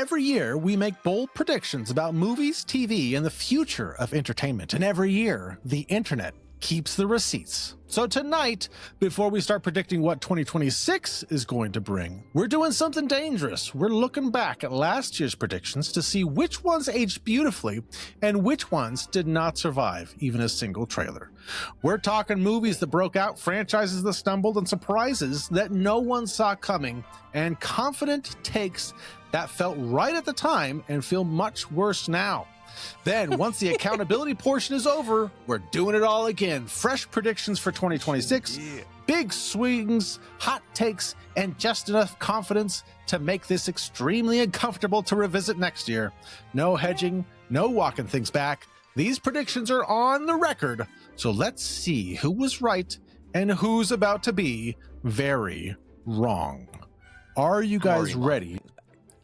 Every year, we make bold predictions about movies, TV, and the future of entertainment. And every year, the internet keeps the receipts. So tonight, before we start predicting what 2026 is going to bring, we're doing something dangerous. We're looking back at last year's predictions to see which ones aged beautifully and which ones did not survive even a single trailer. We're talking movies that broke out, franchises that stumbled, and surprises that no one saw coming, and confident takes that felt right at the time and feel much worse now. Then, once the accountability portion is over, we're doing it all again. Fresh predictions for 2026, big swings, hot takes, and just enough confidence to make this extremely uncomfortable to revisit next year. No hedging, no walking things back. These predictions are on the record, so let's see who was right and who's about to be very wrong. Are you guys ready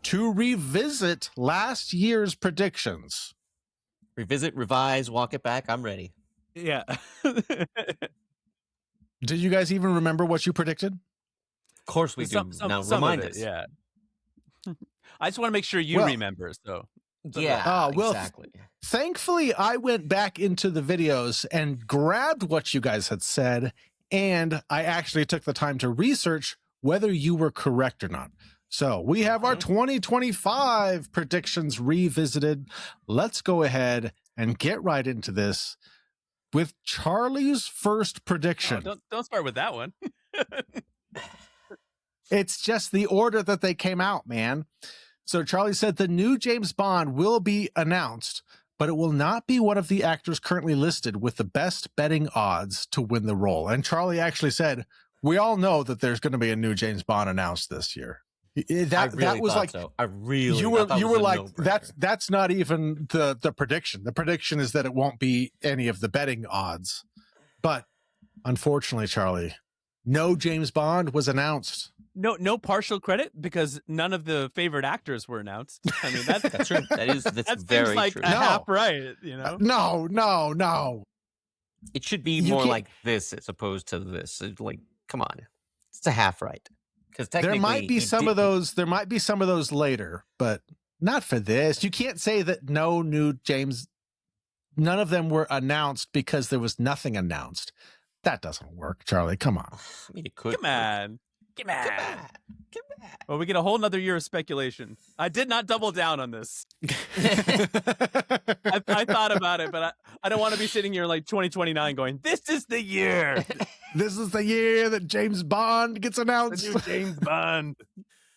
to revisit last year's predictions? Revisit, revise, walk it back. I'm ready. Yeah. Did you guys even remember what you predicted? Of course we do. Now remind us. Yeah. I just want to make sure you remember. So yeah, well, exactly. Thankfully, I went back into the videos and grabbed what you guys had said, and I actually took the time to research whether you were correct or not. So we have our 2025 predictions revisited. Let's go ahead and get right into this with Charlie's first prediction. Oh, don't start with that one. It's just the order that they came out, man. So Charlie said the new James Bond will be announced, but it will not be one of the actors currently listed with the best betting odds to win the role. And Charlie actually said, we all know that there's going to be a new James Bond announced this year. That was like so. I really you were like that's not even the prediction. The prediction is that it won't be any of the betting odds. But unfortunately, Charlie, no James Bond was announced. No partial credit because none of the favorite actors were announced. I mean that's true. That's very like true. a half right, you know. No. It should be more like this as opposed to this. It's like, come on, it's a half right. Because there might be some of those. There might be some of those later, but not for this. You can't say that no new James. None of them were announced because there was nothing announced. That doesn't work, Charlie. Come on. I mean, it could. Come on. Well, we get a whole nother year of speculation. I did not double down on this. I thought about it, but I don't want to be sitting here like 2029 going, this is the year. This is the year that James Bond gets announced. The new James Bond.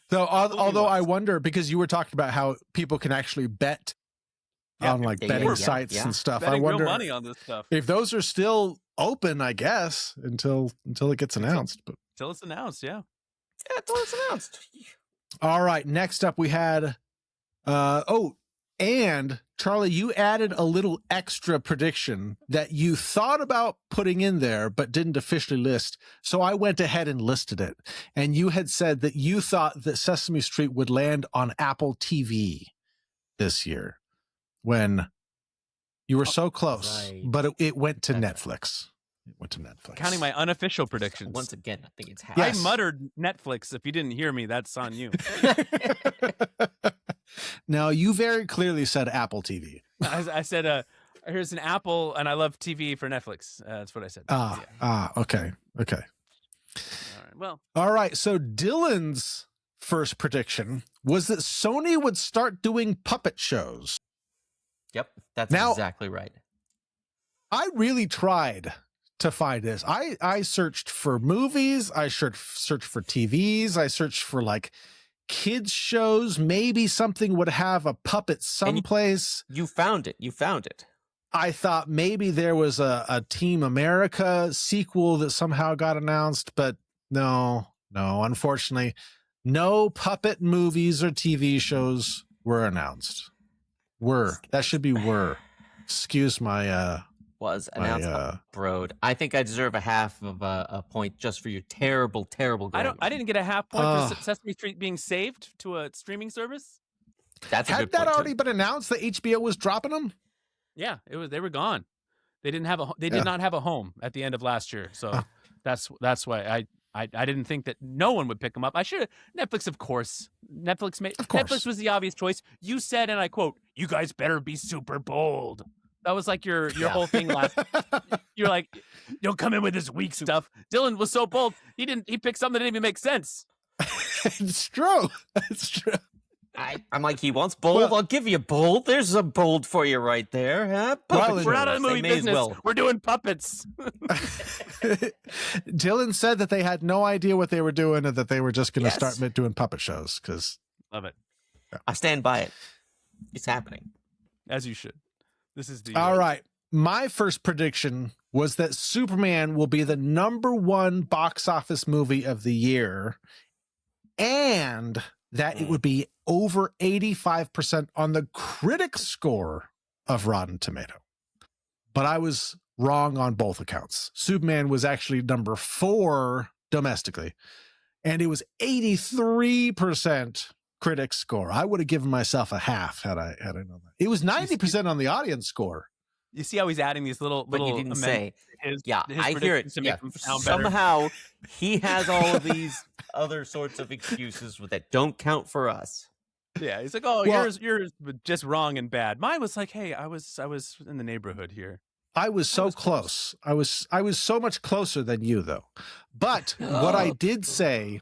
So, although I wonder, because you were talking about how people can actually bet on like betting sites and stuff. Betting I wonder real money on this stuff. if those are still open, I guess, until it gets announced. But until it's announced, yeah. Yeah, until it's announced. All right, next up we had and Charlie, you added a little extra prediction that you thought about putting in there but didn't officially list. So I went ahead and listed it. And you had said that you thought that Sesame Street would land on Apple TV this year when you were so close, but it went to Netflix. It went to Netflix. Counting my unofficial predictions. Once again, I think it's half. Yes. I muttered Netflix. If you didn't hear me, that's on you. Now, you very clearly said Apple TV. I said, here's an Apple, and I love TV for Netflix. That's what I said. Okay. All right. Well. All right. So Dylan's first prediction was that Sony would start doing puppet shows. Yep, that's exactly right. I really tried to find this. I searched for movies. I searched for TVs. I searched for like kids shows. Maybe something would have a puppet someplace. You found it. I thought maybe there was a Team America sequel that somehow got announced, but no, unfortunately, no puppet movies or TV shows were announced. That should be were. Excuse my was announced Brody. I think I deserve a half of a point just for your terrible grammar. I didn't get a half point for Sesame Street being saved to a streaming service. That's a Had good that point, already too. been announced that HBO was dropping them? Yeah, they were gone. They didn't have They did not have a home at the end of last year. So that's why I didn't think that no one would pick him up. I should have. Netflix, of course. Netflix was the obvious choice. You said, and I quote, "You guys better be super bold." That was like your whole thing last. You're like, "Don't come in with this weak stuff." Dylan was so bold. He picked something that didn't even make sense. It's true. It's true. I'm like, he wants bold. I'll give you bold. There's a bold for you right there. Huh? We're out of the movie business. We're doing puppets. Dylan said that they had no idea what they were doing and that they were just going to start doing puppet shows. Love it. Yeah. I stand by it. It's happening. As you should. This is the... All right. My first prediction was that Superman will be the #1 box office movie of the year, and that it would be over 85% on the critic score of Rotten Tomato. But I was wrong on both accounts. Superman was actually #4 domestically, and it was 83% critic score. I would have given myself a half had I known that. It was 90% on the audience score. You see how he's adding these little But you didn't say. His I hear it. to make him sound Somehow he has all of these other sorts of excuses that don't count for us. Yeah, he's like, "Oh, yours just wrong and bad." Mine was like, "Hey, I was in the neighborhood here." I was so close. I was so much closer than you, though. But what I did say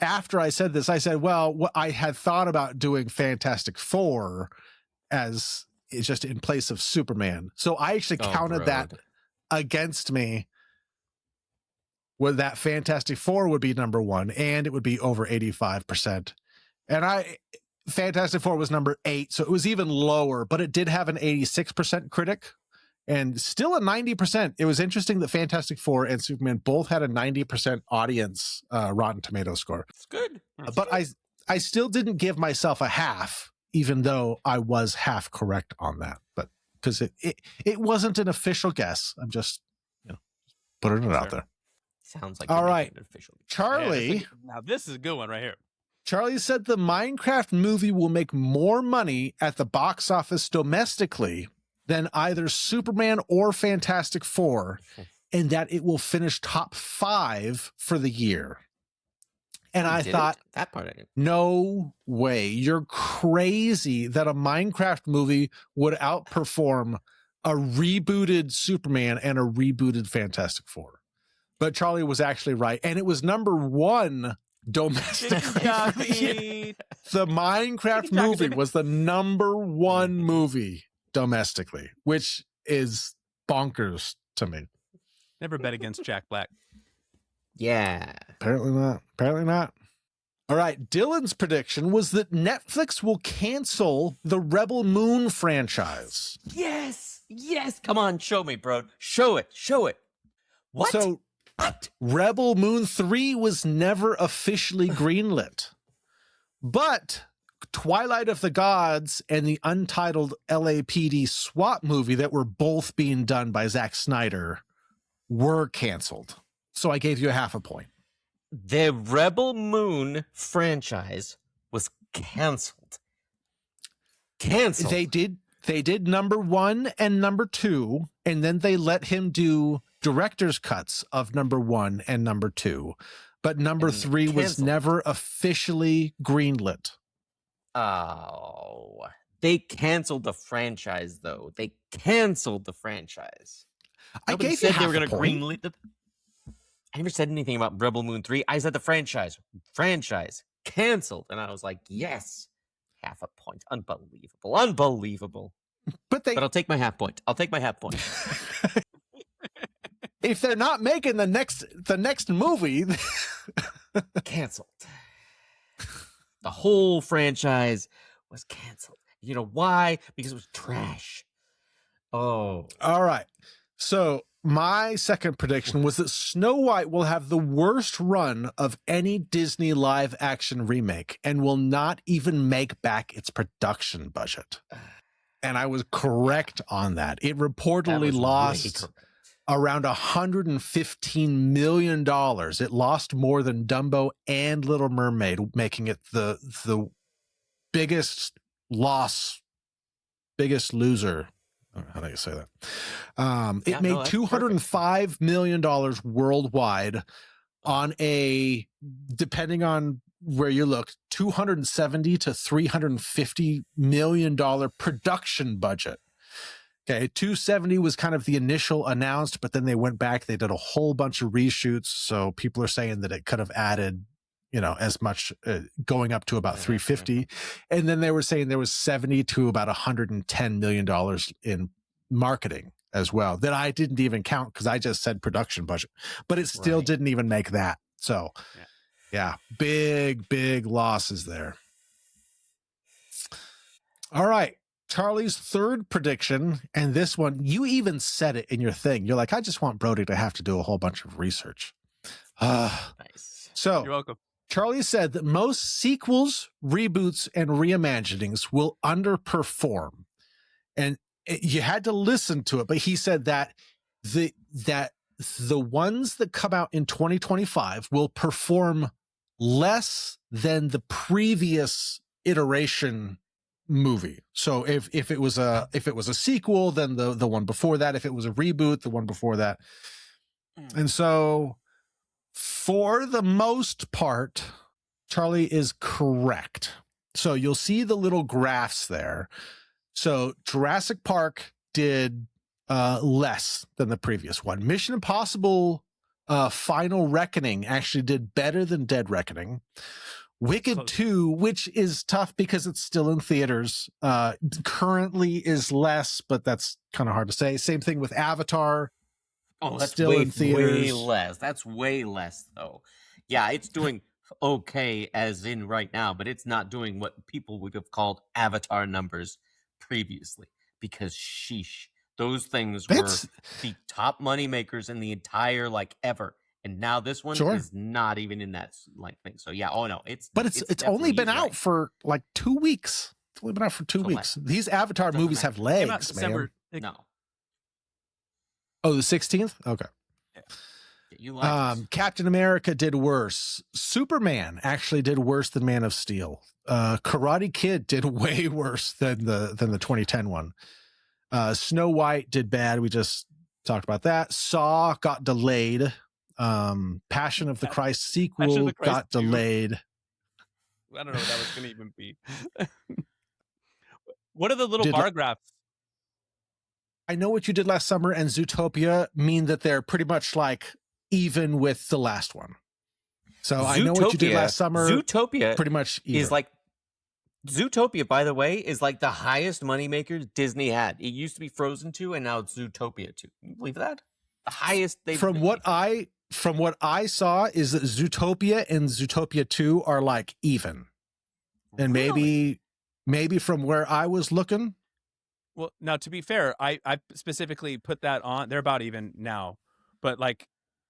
after I said this, I said, well, what I had thought about doing Fantastic Four as it's just in place of Superman. So I actually counted that against me, where that Fantastic Four would be #1 and it would be over 85%. And Fantastic Four was #8, so it was even lower, but it did have an 86% critic and still a 90%. It was interesting that Fantastic Four and Superman both had a 90% audience Rotten Tomato score. It's good. But I still didn't give myself a half, even though I was half correct on that. But because it wasn't an official guess. I'm just putting it out there. Sounds like all right. An official guess. Charlie. Now this is a good one right here. Charlie said the Minecraft movie will make more money at the box office domestically than either Superman or Fantastic Four, and that it will finish top 5 for the year. And I thought, that part I didn't. No way. You're crazy that a Minecraft movie would outperform a rebooted Superman and a rebooted Fantastic Four. But Charlie was actually right. And it was #1 domestically. The Minecraft movie was the #1 movie domestically, which is bonkers to me. Never bet against Jack Black. Yeah. Apparently not. All right. Dylan's prediction was that Netflix will cancel the Rebel Moon franchise. Yes. Come on, show me, bro. Show it. What? So what? Rebel Moon 3 was never officially greenlit, but Twilight of the Gods and the untitled LAPD SWAT movie that were both being done by Zack Snyder were canceled. So I gave you a half a point. The Rebel Moon franchise was canceled. They did #1 and #2, and then they let him do director's cuts of #1 and #2. But #3 was never officially greenlit. Oh, they canceled the franchise, though. They canceled the franchise. Nobody said they were going to greenlit the. I never said anything about Rebel Moon 3. I said the franchise canceled. And I was like, yes, half a point. Unbelievable. But I'll take my half point. If they're not making the next movie, canceled. The whole franchise was canceled. You know why? Because it was trash. Oh. All right. So my second prediction was that Snow White will have the worst run of any Disney live action remake and will not even make back its production budget. And I was correct on that. It reportedly lost around $115 million. It lost more than Dumbo and Little Mermaid, making it the biggest loser How do you say that? It made $205 million worldwide on a, depending on where you look, $270 to $350 million production budget. Okay, 270 was kind of the initial announced, but then they went back. They did a whole bunch of reshoots. So people are saying that it could have added, as much, going up to about 350. And then they were saying there was 70 to about $110 million in marketing as well, that I didn't even count because I just said production budget, but it still didn't even make that. So yeah, big losses there. All right. Charlie's third prediction, and this one, you even said it in your thing. You're like, I just want Brody to have to do a whole bunch of research. Nice. So you're welcome. Charlie said that most sequels, reboots, and reimaginings will underperform. And you had to listen to it, but he said that the ones that come out in 2025 will perform less than the previous iteration movie. So if it was a sequel, then the one before that. If it was a reboot, the one before that. And so for the most part, Charlie is correct. So you'll see the little graphs there. So Jurassic Park did less than the previous one. Mission Impossible Final Reckoning actually did better than Dead Reckoning. Wicked 2, which is tough because it's still in theaters, currently is less, but that's kind of hard to say. Same thing with Avatar. Oh, that's still in theaters. Way less. That's way less, though. Yeah, it's doing okay as in right now, but it's not doing what people would have called Avatar numbers previously, because sheesh, those things were the top money makers in the entire ever. And now this one is not even in that thing. So yeah, it's only been out for 2 weeks. It's only been out for 2 weeks. These Avatar movies have legs, man. No. Oh, the 16th? Okay. Yeah. You like Captain America did worse. Superman actually did worse than Man of Steel. Karate Kid did way worse than the 2010 one. Snow White did bad. We just talked about that. Saw got delayed. Passion of the Christ sequel got delayed. I don't know what that was going to even be. What are the little bar graphs? I Know What You Did Last Summer and Zootopia mean that they're pretty much even with the last one. So Zootopia, I Know What You Did Last Summer. Zootopia pretty much either. Is Zootopia, by the way, is the highest moneymaker Disney had. It used to be Frozen 2, and now it's Zootopia 2. Can you believe that? The highest they've From what I saw is that Zootopia and Zootopia 2 are even. And maybe from where I was looking. Well, now to be fair, I specifically put that on. They're about even now. But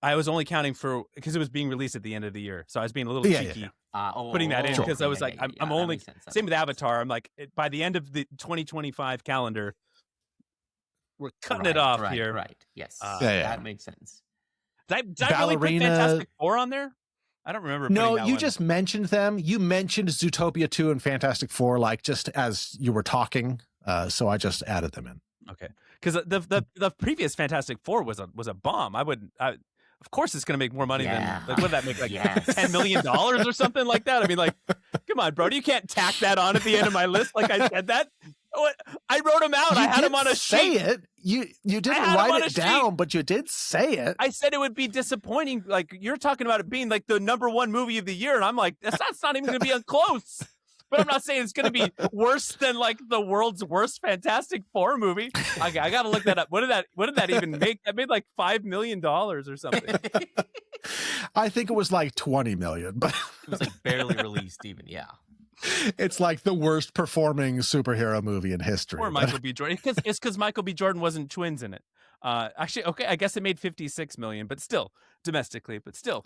I was only counting because it was being released at the end of the year. So I was being a little cheeky putting that in because I was I'm only same with Avatar. I'm by the end of the 2025 calendar, we're cutting it off here. Right. Yes. That makes sense. Did I really put Fantastic Four on there? I don't remember. No, you just mentioned them. You mentioned Zootopia 2 and Fantastic Four, just as you were talking. So I just added them in. Okay, because the previous Fantastic Four was a bomb. Of course, it's going to make more money than what did that make $10 million or something like that? I mean, come on, Brody, you can't tack that on at the end of my list. I said that. I wrote them out. I had them on a sheet. Say it. You didn't write it down, but you did say it. I said it would be disappointing. You're talking about it being the #1 movie of the year, and I'm that's not even going to be close. But I'm not saying it's going to be worse than the world's worst Fantastic Four movie. I got to look that up. What did that even make? That made $5 million or something. I think it was 20 million, but it was barely released even. Yeah. It's the worst performing superhero movie in history. Or Michael B. Jordan. It's because Michael B. Jordan wasn't twins in it. Actually, okay, I guess it made 56 million, but still domestically, but still.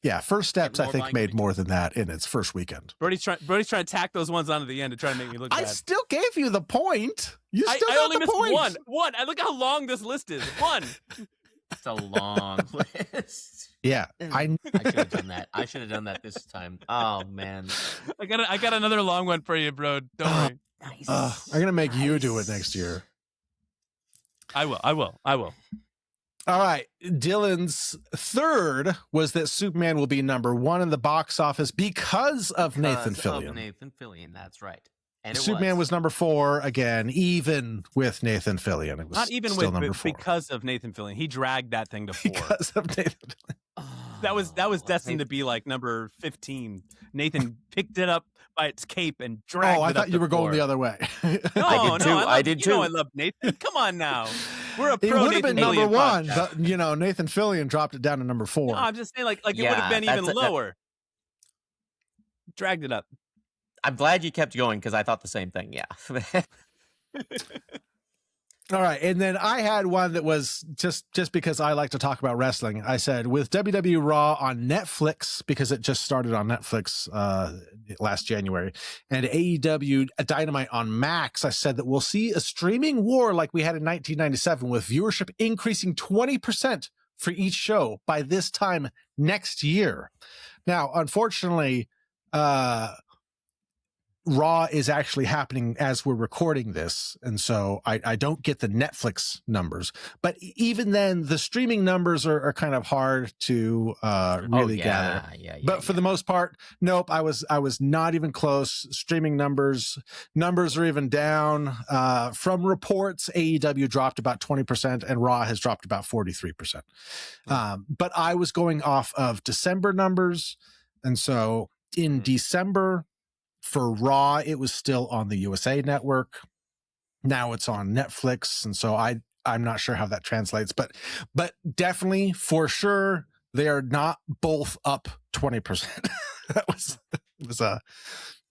Yeah, First Steps I think made more than that in its first weekend. Brody's trying to tack those ones onto the end to try to make me look bad. I still gave you the point. You still I got only the missed point. One. I look how long this list is. One. It's a long list. Yeah, I should have done that. I should have done that this time. Oh man, I got another long one for you, bro. Don't worry. Nice. I'm gonna make you do it next year. I will. All right. Dylan's third was that Superman will be number 1 in the box office because of Nathan Fillion. That's right. And Superman was number 4 again, even with Nathan Fillion. It was not even still with number 4 because of Nathan Fillion. He dragged that thing to 4 because of Nathan Fillion. That was destined to be like number 15. Nathan picked it up by its cape and dragged it. I thought you were going the other way. I did too. I love Nathan. Come on now. We're a pro. It would have been number 1, podcast. but Nathan Fillion dropped it down to number 4. No, I'm just saying, like it would have been even lower. Dragged it up. I'm glad you kept going because I thought the same thing. Yeah. All right, and then I had one that was just because I like to talk about wrestling. I said with WWE Raw on Netflix, because it just started on Netflix last January, and AEW Dynamite on Max, I said that we'll see a streaming war like we had in 1997, with viewership increasing 20% for each show by this time next year. Now, unfortunately, Raw is actually happening as we're recording this, and so I don't get the Netflix numbers. But even then, the streaming numbers are kind of hard to really gather. But for the most part, nope, I was not even close. Streaming numbers are even down. From reports, AEW dropped about 20%, and Raw has dropped about 43%. But I was going off of December numbers, and so in December, for Raw, it was still on the USA Network. Now it's on Netflix, and so I'm not sure how that translates, but definitely for sure they are not both up 20%.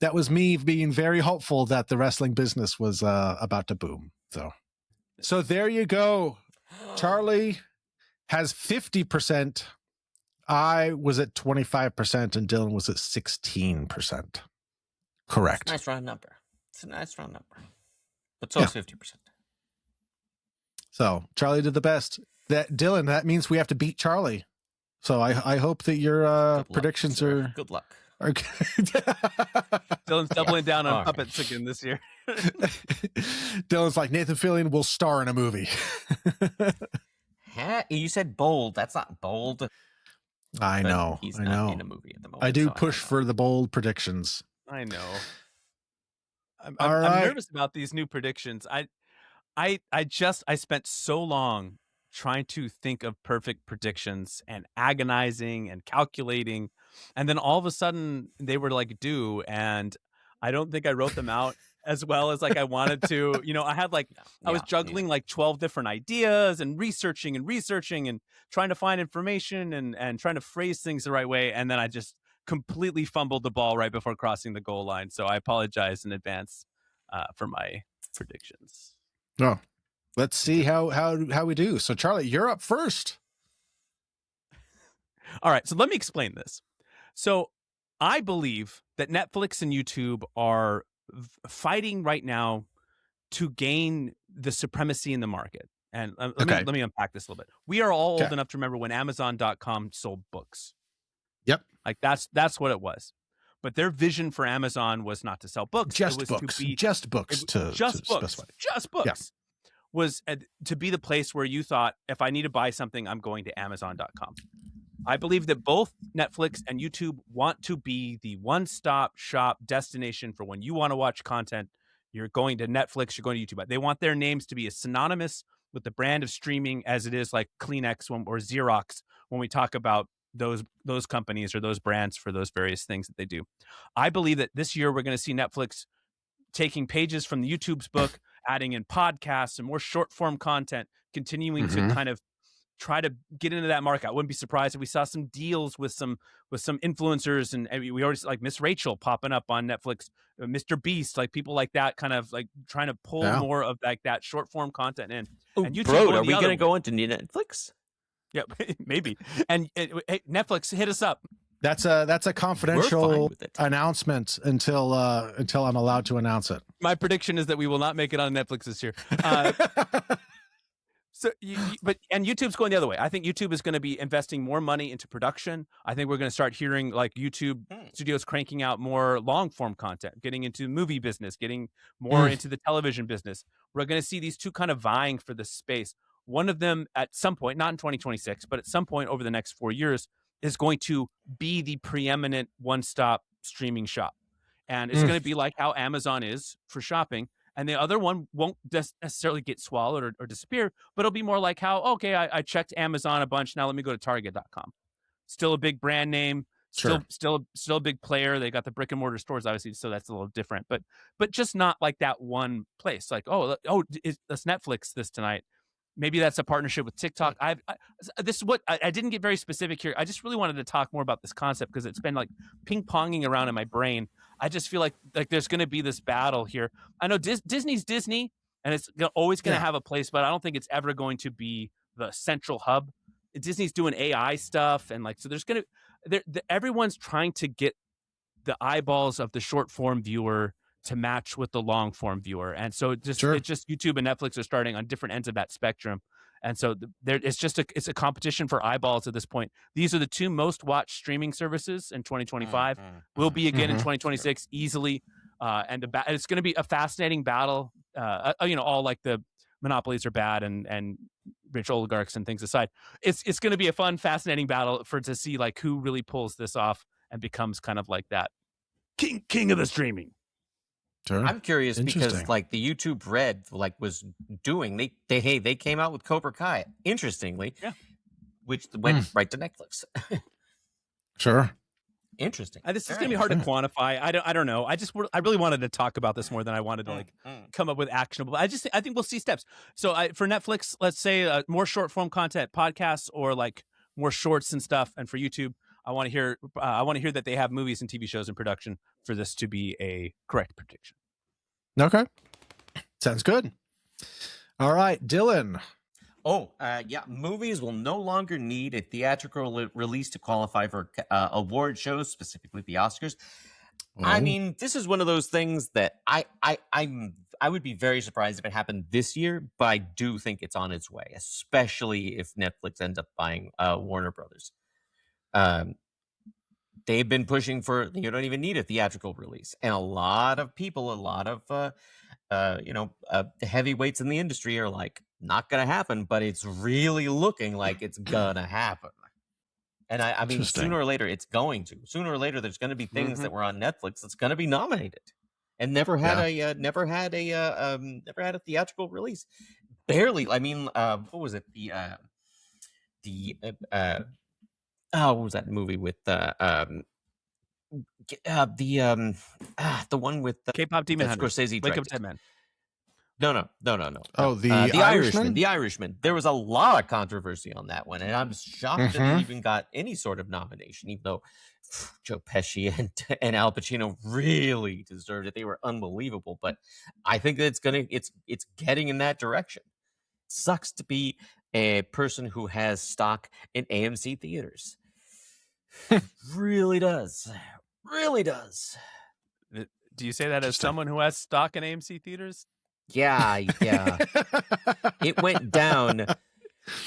That was me being very hopeful that the wrestling business was about to boom. So there you go. Charlie has 50%. I was at 25%, and Dylan was at 16%. Correct. It's a nice round number. But so is 50%. So Charlie did the best. Dylan, that means we have to beat Charlie. So I hope that your predictions are good luck. Are Dylan's doubling down on puppets again this year. Dylan's like, Nathan Fillion will star in a movie. You said bold. That's not bold. I know. He's not in a movie at the moment. I do push for the bold predictions. I know. I'm nervous about these new predictions. I spent so long trying to think of perfect predictions and agonizing and calculating, and then all of a sudden they were like due, and I don't think I wrote them out as well as like I wanted to. I had I was juggling like 12 different ideas and researching and trying to find information and trying to phrase things the right way, and then I just completely fumbled the ball right before crossing the goal line. So I apologize in advance for my predictions. Oh, let's see how we do. So Charlie, you're up first. All right. So let me explain this. So I believe that Netflix and YouTube are fighting right now to gain the supremacy in the market. And let me unpack this a little bit. We are all old enough to remember when Amazon.com sold books. Yep. Like that's what it was. But their vision for Amazon was not to sell books. Just books. Was to be the place where you thought, if I need to buy something, I'm going to Amazon.com. I believe that both Netflix and YouTube want to be the one-stop shop destination for when you want to watch content. You're going to Netflix, you're going to YouTube. They want their names to be as synonymous with the brand of streaming as it is like Kleenex or Xerox when we talk about those companies or those brands for those various things that they do. I believe that this year we're going to see Netflix taking pages from the YouTube's book, adding in podcasts and more short form content, continuing to kind of try to get into that market. I wouldn't be surprised if we saw some deals with some influencers, and we already like Miss Rachel popping up on Netflix, Mr. Beast, like people like that, kind of like trying to pull more of like that short form content in. And YouTube, bro, are we going to go into Netflix? Yeah, maybe. And hey, Netflix, hit us up. That's a confidential announcement until I'm allowed to announce it. My prediction is that we will not make it on Netflix this year. So, and YouTube's going the other way. I think YouTube is going to be investing more money into production. I think we're going to start hearing like YouTube studios cranking out more long form content, getting into movie business, getting more into the television business. We're going to see these two kind of vying for this space. One of them at some point, not in 2026, but at some point over the next 4 years, is going to be the preeminent one-stop streaming shop. And it's going to be like how Amazon is for shopping. And the other one won't necessarily get swallowed or disappear, but it'll be more like how, okay, I checked Amazon a bunch. Now let me go to Target.com. Still a big brand name, still a big player. They got the brick and mortar stores, obviously, so that's a little different. But just not like that one place. Like, it's Netflix this tonight. Maybe that's a partnership with TikTok. This is what I didn't get very specific here. I just really wanted to talk more about this concept because it's been like ping ponging around in my brain. I just feel like there's going to be this battle here. I know Disney's Disney, and it's always going to have a place, but I don't think it's ever going to be the central hub. Disney's doing AI stuff, and like so, there's going to everyone's trying to get the eyeballs of the short form viewer to match with the long form viewer. And so it's just YouTube and Netflix are starting on different ends of that spectrum. And so it's a competition for eyeballs at this point. These are the two most watched streaming services in 2025. Will be again in 2026 easily. And it's going to be a fascinating battle. All like the monopolies are bad and rich oligarchs and things aside. It's going to be a fun, fascinating battle to see like who really pulls this off and becomes kind of like that king of the streaming. Sure. I'm curious because like the YouTube Red like was doing they came out with Cobra Kai, interestingly, which went right to Netflix. Sure. Interesting. This is going to be hard to quantify. I don't know. I really wanted to talk about this more than I wanted to come up with actionable. I think we'll see steps. So for Netflix, let's say more short form content, podcasts, or like more shorts and stuff. And for YouTube, I want to hear that they have movies and TV shows in production for this to be a correct prediction. Okay. Sounds good. All right, Dylan. Movies will no longer need a theatrical release to qualify for award shows, specifically the Oscars. I mean, this is one of those things that I would be very surprised if it happened this year, but I do think it's on its way, especially if Netflix ends up buying Warner Brothers. They've been pushing for you don't even need a theatrical release, and a lot of people, the heavyweights in the industry are like, not gonna happen, but it's really looking like it's gonna happen. And I mean, sooner or later, it's going to. Sooner or later, there's going to be things that were on Netflix that's going to be nominated, and never had a theatrical release. Barely. I mean, what was it? What was that movie with the one with K-pop Demon Hunter, Scorsese Wake Up Dead Man. No. Oh, the Irishman? The Irishman. There was a lot of controversy on that one, and I'm shocked that it even got any sort of nomination, even though Joe Pesci and Al Pacino really deserved it. They were unbelievable, but I think that it's getting in that direction. Sucks to be a person who has stock in AMC theaters. Really does. Really does. Do you say that as someone who has stock in AMC theaters? Yeah. It went down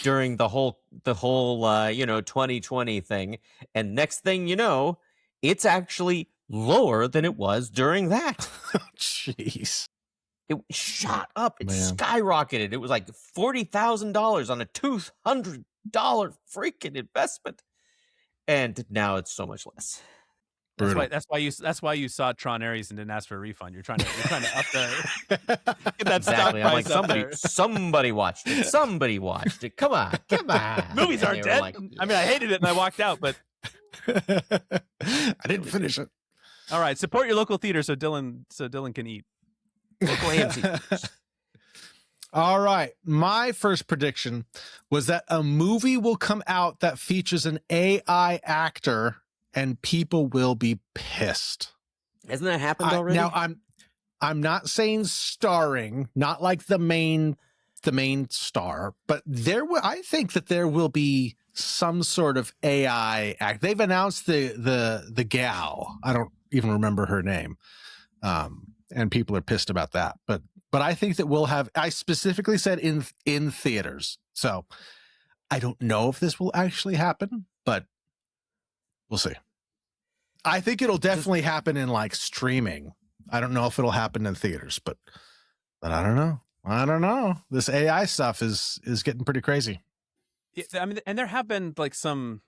during the whole 2020 thing, and next thing you know, it's actually lower than it was during that. Jeez. It shot up. It skyrocketed. It was like $40,000 on a $200 freaking investment, and now it's so much less. That's why you saw Tron Ares and didn't ask for a refund. You're trying to up the get that exactly. I'm like somebody watched it. Somebody watched it. Come on. Movies aren't dead. Like, I mean, I hated it and I walked out, but I didn't finish it. All right, support your local theater so Dylan can eat. Local AMC. All right, my first prediction was that a movie will come out that features an AI actor, and people will be pissed. Hasn't that happened already? Now, I'm not saying starring, not like the main star, but I think that there will be some sort of AI act. They've announced the gal. I don't even remember her name, and people are pissed about that. But but I think that we'll have, I specifically said in theaters. So I don't know if this will actually happen, but we'll see. I think it'll definitely happen in like streaming. I don't know if it'll happen in theaters, but I don't know. I don't know. This AI stuff is getting pretty crazy. Yeah, I mean, and there have been like some,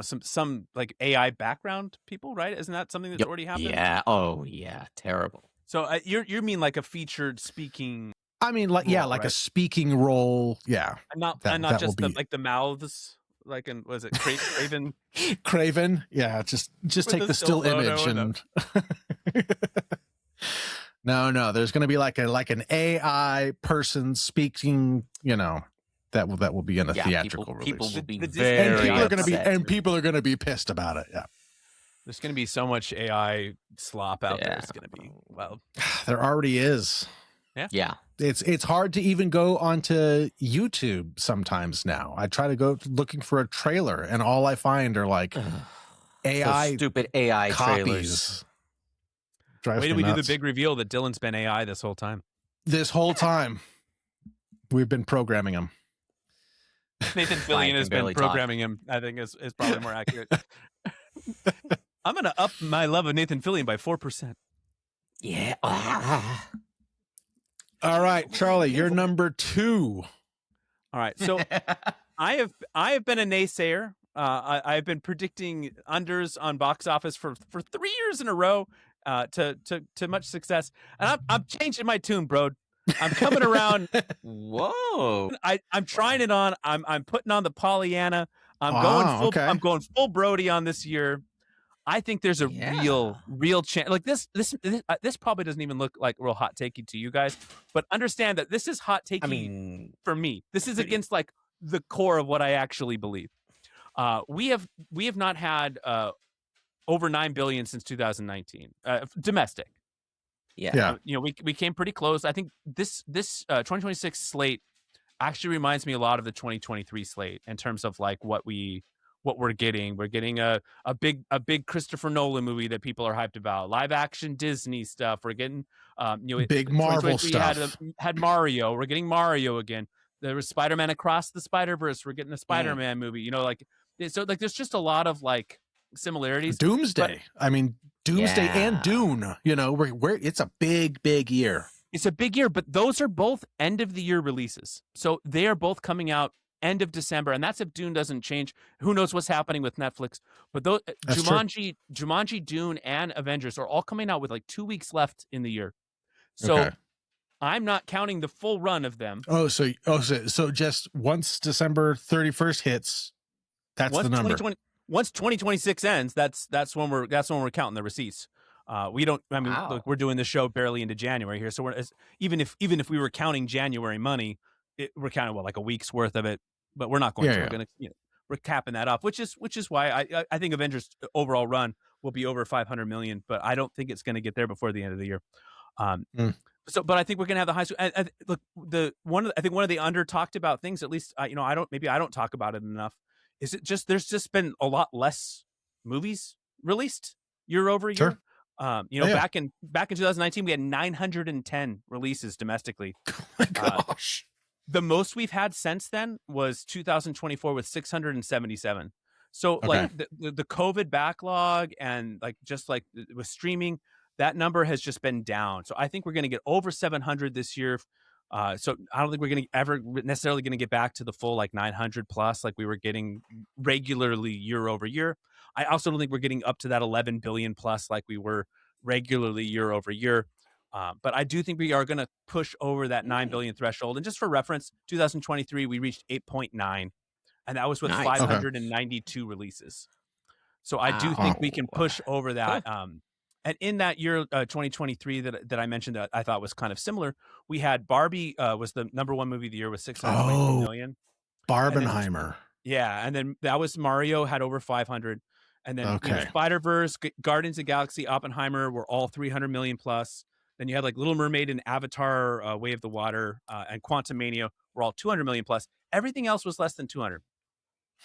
some like AI background people, right? Isn't that something that's already happened? Yeah. Oh, yeah. Terrible. So you mean like a featured speaking? I mean, like role, like right? A speaking role. Yeah, and not just like the mouths. Like in was it Craven? Craven, yeah. Just take the still image and. No. There's going to be like an AI person speaking. That will be in a theatrical release. People will be very people are going to be pissed about it. Yeah. There's going to be so much AI slop out there. It's going to be wild. There already is. Yeah. It's hard to even go onto YouTube sometimes now. I try to go looking for a trailer, and all I find are like AI, so stupid AI copies. trailers. Wait till we do the big reveal that Dylan's been AI this whole time. This whole time, we've been programming him. Nathan Fillion has been programming him. I think is probably more accurate. I'm going to up my love of Nathan Fillion by 4%. Yeah. All right, Charlie, you're number 2. All right. So I have been a naysayer. I've been predicting unders on box office for 3 years in a row to much success. And I'm changing my tune, bro. I'm coming around. Whoa. I'm trying it on. I'm putting on the Pollyanna. I'm going full Brody on this year. I think there's a real chance. Like this probably doesn't even look like real hot takey to you guys, but understand that this is hot takey for me. This is against like the core of what I actually believe. We have not had over 9 billion since 2019 domestic. Yeah. We came pretty close. I think this 2026 slate actually reminds me a lot of the 2023 slate in terms of like what we're getting. We're getting a big Christopher Nolan movie that people are hyped about. Live action Disney stuff. We're getting big Marvel stuff. Had Mario. We're getting Mario again. There was Spider-Man Across the Snyderverse. We're getting a Spider-Man movie. So like there's just a lot of like similarities. Doomsday. Doomsday and Dune. We're it's a big year. It's a big year, but those are both end of the year releases. So they are both coming out end of December, and that's if Dune doesn't change. Who knows what's happening with Netflix? But those Jumanji, Dune, and Avengers are all coming out with like 2 weeks left in the year. So I'm not counting the full run of them. So just once December 31st hits, that's the number. Once 2026 ends, that's when we're counting the receipts. Look, we're doing the show barely into January here, so we're even if we were counting January money, we're counting like a week's worth of it. But we're not going to. We're going to, we're capping that off, which is why I think Avengers overall run will be over 500 million, but I don't think it's going to get there before the end of the year. But I think we're going to have the high school. Look, I think one of the under talked about things, at least I don't talk about it enough. Is it just there's just been a lot less movies released year over year? Sure. Back in 2019 we had 910 releases domestically. Oh my gosh. The most we've had since then was 2024 with 677. So like the COVID backlog and like just like with streaming, that number has just been down. So I think we're going to get over 700 this year. So I don't think we're going to ever necessarily going to get back to the full like 900 plus like we were getting regularly year over year. I also don't think we're getting up to that 11 billion plus like we were regularly year over year. But I do think we are going to push over that 9 billion threshold. And just for reference, 2023, we reached 8.9, and that was with 592 releases. So I do think we can push over that. And in that year, 2023, that I mentioned that I thought was kind of similar, we had Barbie was the number 1 movie of the year with 623 million. Barbenheimer. And then that was Mario had over 500. And then Spider-Verse, Guardians of the Galaxy, Oppenheimer were all 300 million plus. Then you had like Little Mermaid and Avatar, Way of the Water, and Quantumania were all 200 million plus. Everything else was less than 200.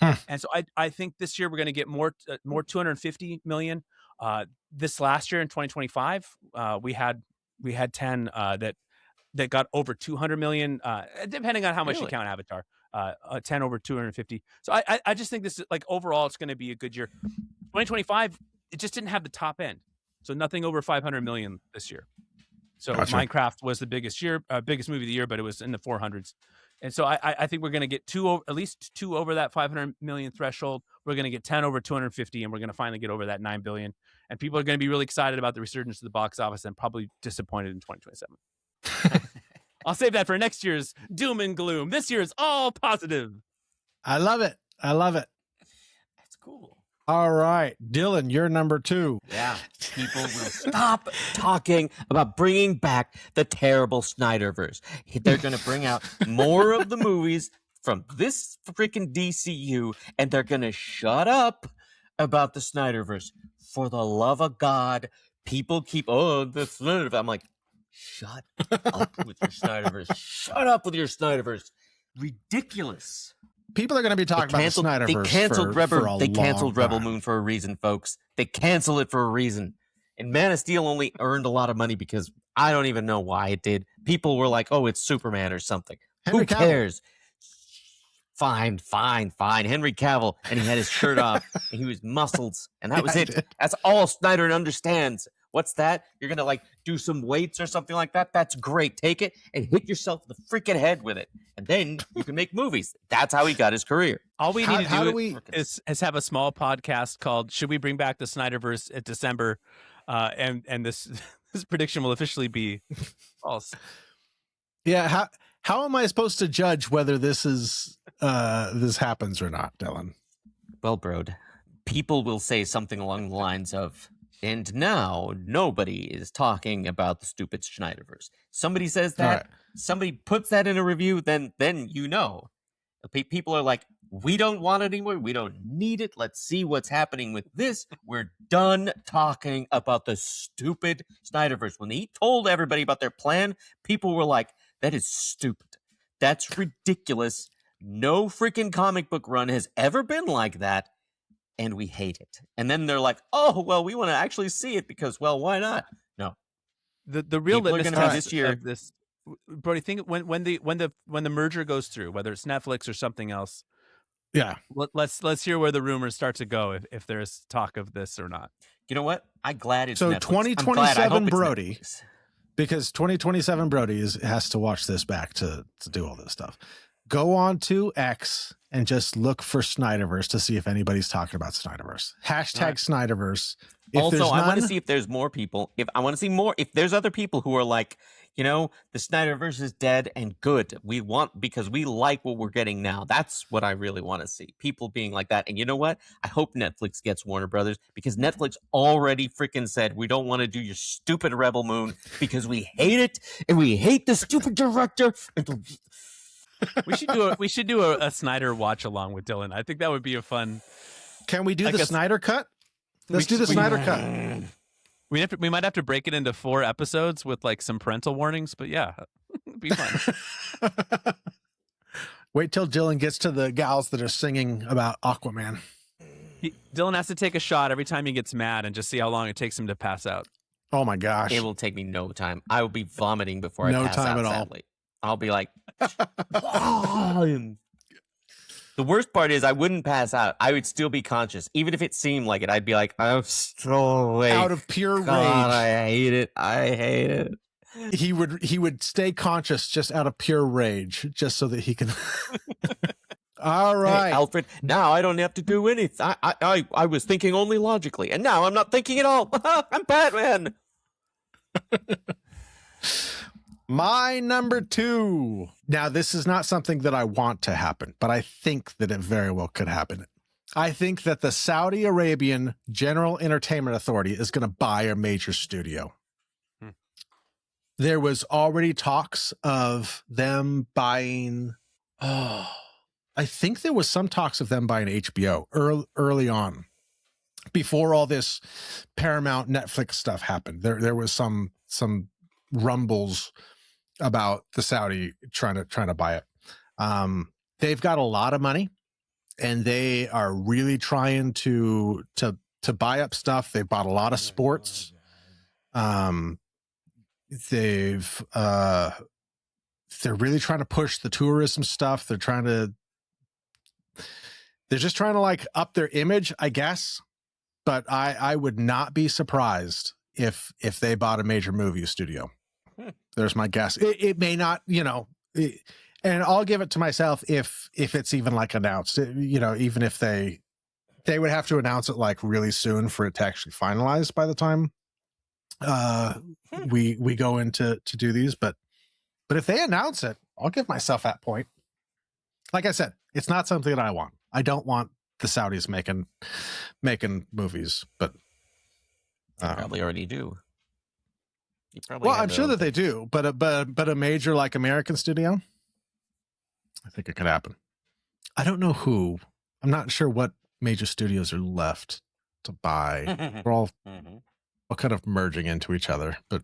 And so I think this year we're going to get more 250 million. This last year in 2025, we had 10 that that got over 200 million, depending on how much you Really? count Avatar. 10 over 250. So I just think this is like overall it's going to be a good year. 2025, it just didn't have the top end, so nothing over 500 million this year. So Gotcha. Minecraft was the biggest movie of the year, but it was in the 400s. And so I think we're going to get at least two over that 500 million threshold. We're going to get 10 over 250, and we're going to finally get over that 9 billion. And people are going to be really excited about the resurgence of the box office and probably disappointed in 2027. I'll save that for next year's doom and gloom. This year is all positive. I love it. That's cool. All right, Dylan, you're number 2. Yeah, people will stop talking about bringing back the terrible Snyderverse. They're going to bring out more of the movies from this freaking DCU, and they're going to shut up about the Snyderverse. For the love of God, people keep, the Snyderverse. I'm like, shut up with your Snyderverse. Shut up with your Snyderverse. Ridiculous. People are going to be talking about the Snyderverse. They canceled Rebel Moon for a reason, folks. They canceled it for a reason. And Man of Steel only earned a lot of money because I don't even know why it did. People were like, oh, it's Superman or something. Who cares? Fine. Henry Cavill, and he had his shirt off, and he was muscles, and that was it. That's all Snyder understands. What's that? You're going to like do some weights or something like that? That's great. Take it and hit yourself in the freaking head with it. And then you can make movies. That's how he got his career. All we need to do is have a small podcast called Should We Bring Back the Snyderverse at December? And this prediction will officially be false. Yeah. How am I supposed to judge whether this happens or not, Dylan? Well, Brody, people will say something along the lines of, and now nobody is talking about the stupid Snyderverse. Somebody says that, somebody puts that in a review, then you know. People are like, we don't want it anymore. We don't need it. Let's see what's happening with this. We're done talking about the stupid Snyderverse. When he told everybody about their plan, people were like, that is stupid. That's ridiculous. No freaking comic book run has ever been like that. And we hate it. And then they're like, oh, well, we want to actually see it because, well, why not? No. The real litmus test this year. of this, Brody, think when the merger goes through, whether it's Netflix or something else. Yeah. Let's hear where the rumors start to go if there's talk of this or not. You know what? I'm glad it's so Netflix. 2027 Brody. Because 2027 Brody has to watch this back to do all this stuff. Go on to X and just look for Snyderverse to see if anybody's talking about Snyderverse. Hashtag Snyderverse. Also, I want to see if there's more people. If there's other people who are like, the Snyderverse is dead and good. Because we like what we're getting now. That's what I really want to see. People being like that. And you know what? I hope Netflix gets Warner Brothers because Netflix already freaking said we don't want to do your stupid Rebel Moon because we hate it and we hate the stupid director. We should do a Snyder watch along with Dylan. I think that would be a fun. Can we do the Snyder cut? Let's do the Snyder cut. We might have to break it into 4 episodes with like some parental warnings, but yeah, it'd be fun. Wait till Dylan gets to the gals that are singing about Aquaman. Dylan has to take a shot every time he gets mad and just see how long it takes him to pass out. Oh my gosh. It will take me no time. I will be vomiting before I pass out. No time at all. Sadly. I'll be like, the worst part is I wouldn't pass out. I would still be conscious. Even if it seemed like it, I'd be like, I'm still awake. Out of pure rage. I hate it. He would stay conscious just out of pure rage, just so that he can. All right. Hey, Alfred, now I don't have to do anything. I was thinking only logically, and now I'm not thinking at all. I'm Batman. My number 2. Now, this is not something that I want to happen, but I think that it very well could happen. I think that the Saudi Arabian General Entertainment Authority is going to buy a major studio. There was already talks of them buying. I think there was some talks of them buying HBO early on, before all this Paramount Netflix stuff happened. There was some rumbles about the Saudi trying to buy it. They've got a lot of money, and they are really trying to buy up stuff. They bought a lot of sports. They've they're really trying to push the tourism stuff. They're just trying to like up their image, I guess. But I would not be surprised if they bought a major movie studio. There's my guess. It may not, and I'll give it to myself if it's even like announced, even if they would have to announce it like really soon for it to actually finalize by the time we go into to do these. But if they announce it, I'll give myself that point. Like I said, it's not something that I want. I don't want the Saudis making movies, but probably already do. Well, I'm sure that they do, but a major like American studio, I think it could happen. I don't know who. I'm not sure what major studios are left to buy. We're all kind of merging into each other, but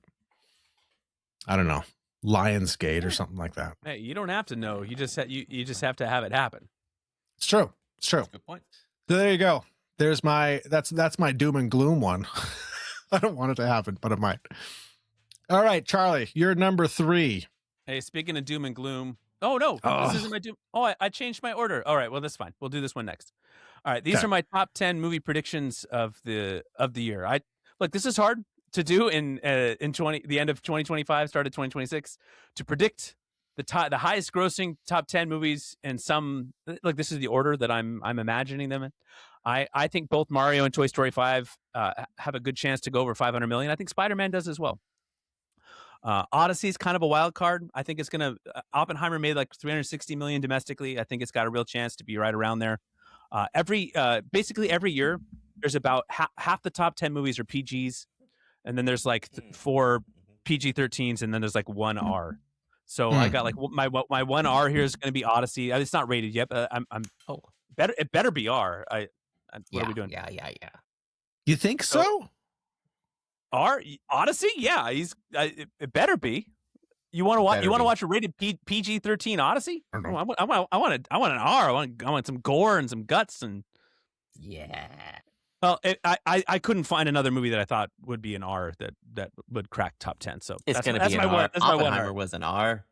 I don't know. Lionsgate or something like that. Hey, you don't have to know. You just have to have it happen. It's true. It's true. Good point. So there you go. There's that's my doom and gloom one. I don't want it to happen, but it might. All right, Charlie, you're number 3. Hey, speaking of doom and gloom. Oh no, this isn't my doom. Oh, I changed my order. All right, well that's fine. We'll do this one next. All right, these are my top 10 movie predictions of the year. Look, this is hard to do in the end of 2025, start of 2026, to predict the highest grossing top 10 movies, and some like this is the order that I'm imagining them in. I think both Mario and Toy Story 5 have a good chance to go over 500 million. I think Spider-Man does as well. Odyssey's kind of a wild card. I think it's gonna. Oppenheimer made like 360 million domestically. I think it's got a real chance to be right around there. Basically every year, there's about half the top 10 movies are PGs, and then there's like 4 PG-13s, and then there's like 1 R. So I got like my 1 R here is going to be Odyssey. It's not rated yet, but it better be R. What are we doing? Yeah. You think so? Odyssey? Yeah, it better be. You want to watch? You want to watch a rated PG-13 Odyssey? I don't know. I want an R. I want some gore and some guts and. Yeah. Well, I couldn't find another movie that I thought would be an R that would crack top 10. So it's going to be an R. Oppenheimer was an R.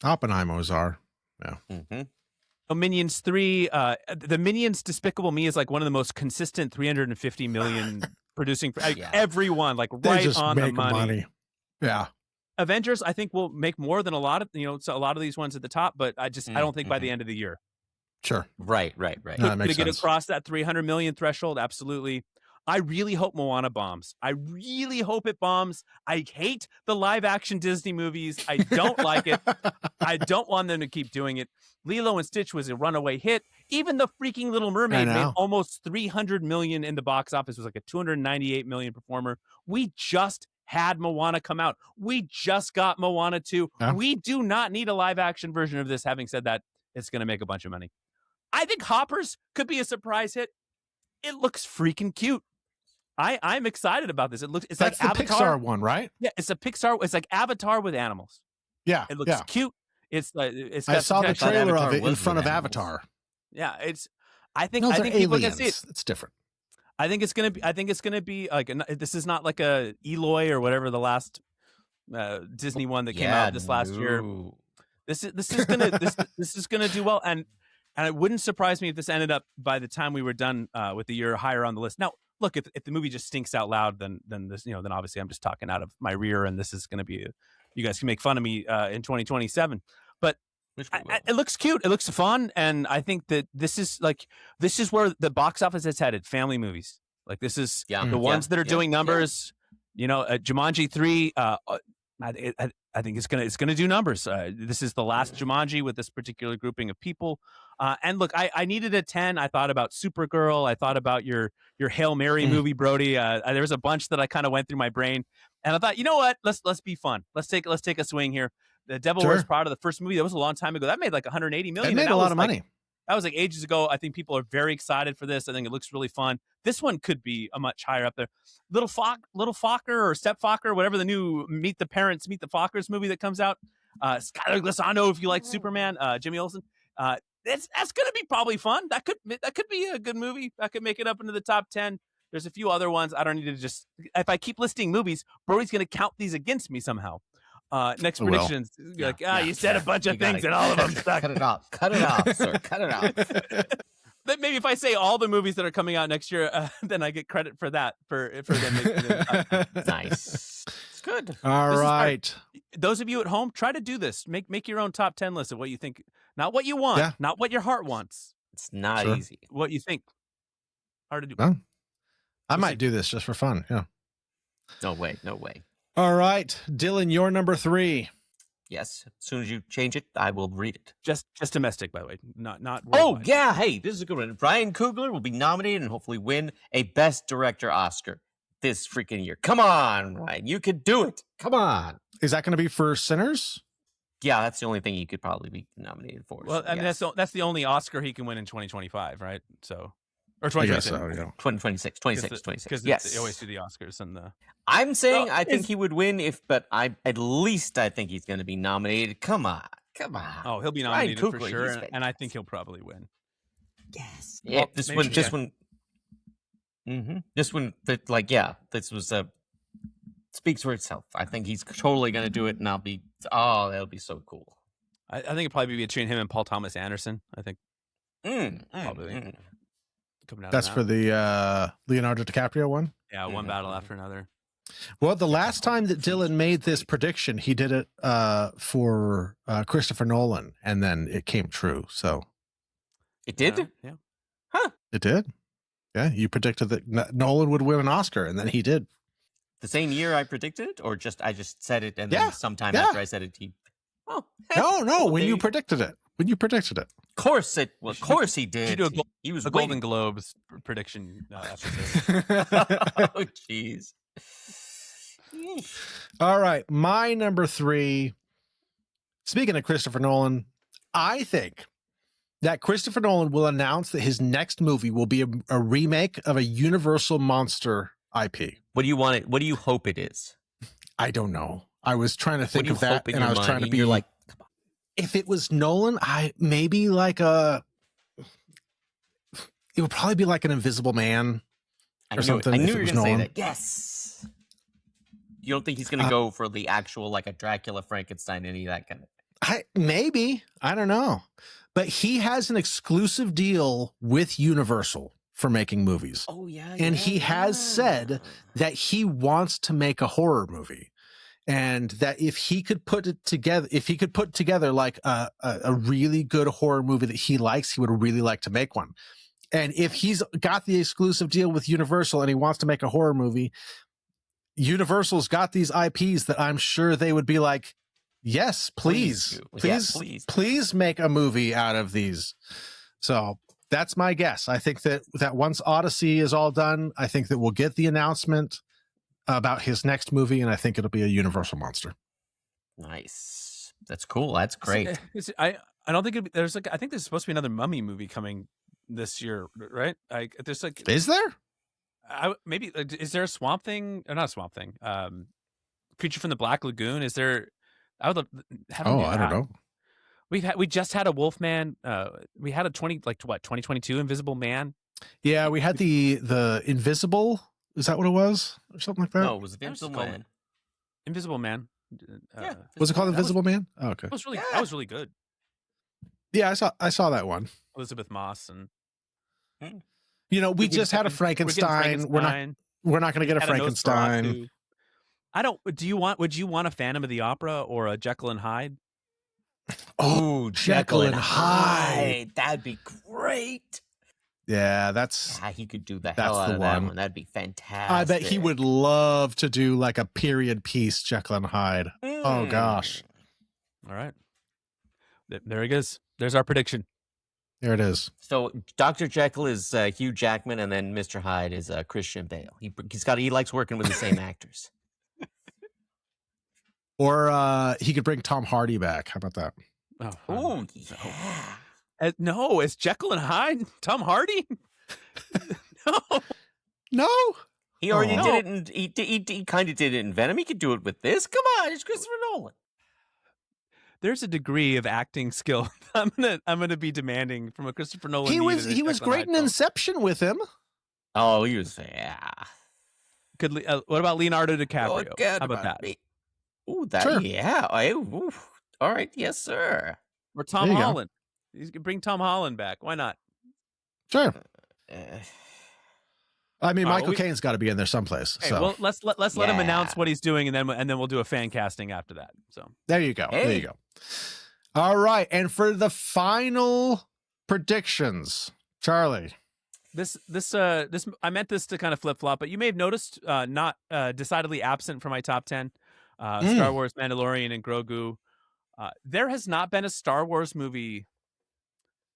Oppenheimer was R. Yeah. Mm-hmm. Minions 3. The Minions Despicable Me is like one of the most consistent 350 million producing everyone like right on the money. Yeah. Avengers, I think, will make more than a lot of these ones at the top, but I don't think by the end of the year. Sure. Right. No, that makes to get sense. across that 300 million threshold, absolutely. I really hope Moana bombs. I really hope it bombs. I hate the live action Disney movies. I don't like it. I don't want them to keep doing it. Lilo and Stitch was a runaway hit. Even the freaking Little Mermaid made almost 300 million in the box office. It was like a 298 million performer. We just had Moana come out. We just got Moana 2. Yeah. We do not need a live action version of this. Having said that, it's going to make a bunch of money. I think Hoppers could be a surprise hit. It looks freaking cute. I'm excited about this. It's That's like the Avatar. Pixar one, right? Yeah, it's a Pixar. It's like Avatar with animals. Yeah, it looks cute. It's I saw the trailer of it in front of Avatar. Yeah, I think people can see it. It's different. I think it's gonna be like this is not like a Eloy or whatever the last Disney one that came out this last year. This is gonna do well, and it wouldn't surprise me if this ended up by the time we were done with the year higher on the list. Now, look, if the movie just stinks out loud, then this, then obviously I'm just talking out of my rear, and this is going to be you guys can make fun of me in 2027. But it looks cute, it looks fun, and I think that this is where the box office is headed. Family movies, like this is the ones that are doing numbers. Jumanji 3. I think it's gonna do numbers. This is the last Jumanji with this particular grouping of people. And look, I needed a 10. I thought about Supergirl. I thought about your Hail Mary movie, Brody. There was a bunch that I kind of went through my brain, and I thought, you know what? Let's be fun. Let's take a swing here. The Devil Wears Prada, the first movie, that was a long time ago. That made like 180 million. It made a lot of money. That was like ages ago. I think people are very excited for this. I think it looks really fun. This one could be a much higher up there. Little Focker or Step Focker, whatever the new Meet the Parents, Meet the Fockers movie that comes out. Skylar Glissando, if you like Superman. Jimmy Olsen. That's going to be probably fun. That could be a good movie. That could make it up into the top 10. There's a few other ones. I don't need to if I keep listing movies, Brody's going to count these against me somehow. Next predictions. You said a bunch of things and all of them suck. Cut it off. Cut it off, sir. Cut it off. Maybe if I say all the movies that are coming out next year, then I get credit for that. For them. Nice. It's good. All right. Those of you at home, try to do this. Make your own top 10 list of what you think. Not what you want. Not what your heart wants. It's not easy. What you think. Hard to do. Well, I might do this just for fun. Yeah. No way. No way. All right, Dylan, you're number 3. Yes. As soon as you change it, I will read it. Just domestic, by the way. Not worldwide. Oh, yeah. Hey, this is a good one. Ryan Coogler will be nominated and hopefully win a Best Director Oscar this freaking year. Come on, Ryan. You could do it. Come on. Is that going to be for Sinners? Yeah, that's the only thing he could probably be nominated for. Well, I mean, that's the only Oscar he can win in 2025, right? So, or 2026. 2026. Because they always do the Oscars and the. I'm saying I think he would win but at least I think he's going to be nominated. Come on. Oh, he'll be nominated for sure, and I think he'll probably win. Yes. Yeah. Well, this one. This one. This was speaks for itself. I think he's totally going to do it, and that'll be so cool. I think it'll probably be between him and Paul Thomas Anderson. I think. Probably. That's for the Leonardo DiCaprio one? Yeah, one battle after another. Well, the last time that Dylan made this prediction, he did it for Christopher Nolan, and then it came true. So it did? Yeah. Huh. It did? Yeah, you predicted that Nolan would win an Oscar, and then he did. The same year I predicted it? Or I just said it, and then sometime after I said it, he... Oh, no, when you predicted it. Of course he did. He was a Golden Globes prediction episode. Oh, jeez. All right, my number 3. Speaking of Christopher Nolan, I think that Christopher Nolan will announce that his next movie will be a remake of a Universal monster IP. What do you want it? What do you hope it is? I don't know. I was trying to think of that, and I was trying to be like, if it was Nolan, maybe like it would probably be like an Invisible Man or something. I knew you were going to say that. Yes. You don't think he's going to go for the actual, like a Dracula, Frankenstein, any of that kind of... Maybe. I don't know. But he has an exclusive deal with Universal for making movies. Oh, yeah. And he has said that he wants to make a horror movie. And that if he could put together like a really good horror movie that he likes, he would really like to make one. And if he's got the exclusive deal with Universal and he wants to make a horror movie, Universal's got these IPs that I'm sure they would be like, yes, please make a movie out of these. So that's my guess. I think that once Odyssey is all done, I think that we'll get the announcement about his next movie, and I think it'll be a Universal monster. Nice. That's cool. That's great. I don't think there's like, I think there's supposed to be another Mummy movie coming this year, right? There's like, is there? Maybe is there a Swamp Thing or not a Swamp Thing? Creature from the Black Lagoon. Is there? I would have. I don't know. We just had a Wolfman. We had a 2022 Invisible Man. Yeah, we had the Invisible. Is that what it was, or something like that? No, it was Invisible Man. Invisible Man. Yeah. Was it called Invisible Man? Oh, okay. That was really good. Yeah, I saw that one. Elizabeth Moss and. We just had a Frankenstein. We're not going to get a Frankenstein. Would you want a Phantom of the Opera or a Jekyll and Hyde? Oh, Jekyll and Hyde. That'd be great. Yeah, he could do the hell out of that one. That'd be fantastic. I bet he would love to do like a period piece Jekyll and Hyde. Oh gosh. All right. There it is. There's our prediction. There it is. So Dr. Jekyll is Hugh Jackman, and then Mr. Hyde is Christian Bale. He likes working with the same actors. Or he could bring Tom Hardy back. How about that? Oh yeah. No, it's Jekyll and Hyde. Tom Hardy. No. He already did it, and he kind of did it in Venom. He could do it with this. Come on, it's Christopher Nolan. There's a degree of acting skill I'm gonna be demanding from a Christopher Nolan. He was great in Inception with him. Oh, he was. Yeah. What about Leonardo DiCaprio? How about that? Ooh, that Sure. yeah. All right, yes, sir. Or Tom Holland. You can bring Tom Holland back. Why not? Sure. I mean, All Michael Caine's got to be in there someplace. Okay, so well, let's let him announce what he's doing, and then we'll do a fan casting after that. So there you go. Hey. There you go. All right, and for the final predictions, Charlie. This I meant this to kind of flip flop, but you may have noticed not decidedly absent from my top 10. Star Wars, Mandalorian, and Grogu. There has not been a Star Wars movie